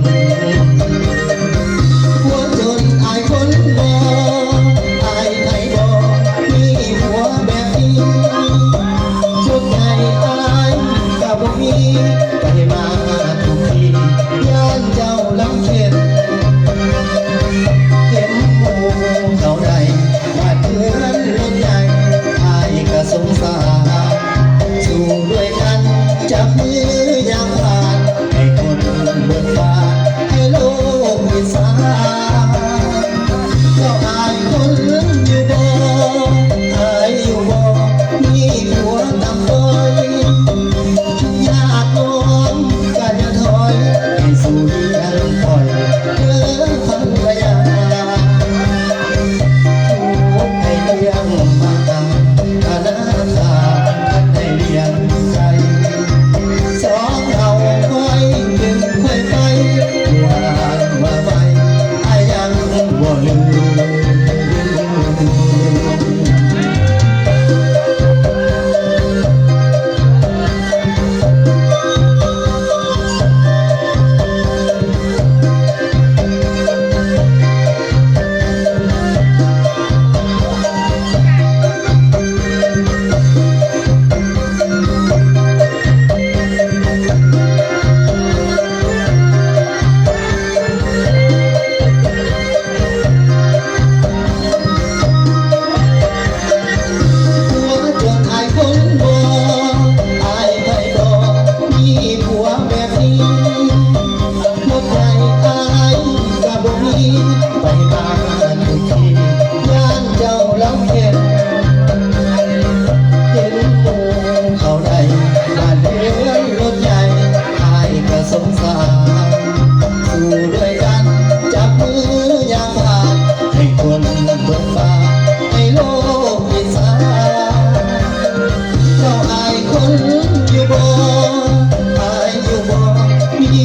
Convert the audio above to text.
นหัวจนอายคนบ่อายไทยบ่มีหัวแบบนี้ชุดใหญ่อายกับบ่มีไปมาทุกทีย่านเจ้าลำเค็ญเห็นหมู่เขาใดมาเพื่อนรถใหญ่อายก็สงสารสู้ด้วยกันจับมือยามผ่านให้คนเบิกฟ้าให้โลกอิสาเจ้าอายคนอยู่บ่อายอยู่บ่มีผัวตามต้อยญาติน้องก็อย่าถอยให้สู้เลี้ยงปล่อยเด้อภรรยาถูกให้เลี้ยงมาอนาถาให้เลี้ยงใจสองเราค่อยเป็นค่อยไปว่ามาไปอายังบ่ลืมไปมาทุกทีย่านเจ้าลำเค็ญเห็นหมู่เขาใดมาเดินรถใหญ่อายก็สงสารสู้ด้วยกันจับมือยามผ่านให้คนเบิกฟ้าให้โลกอิสาเจ้าอายคนอยู่บ่อายอยู่บ่มี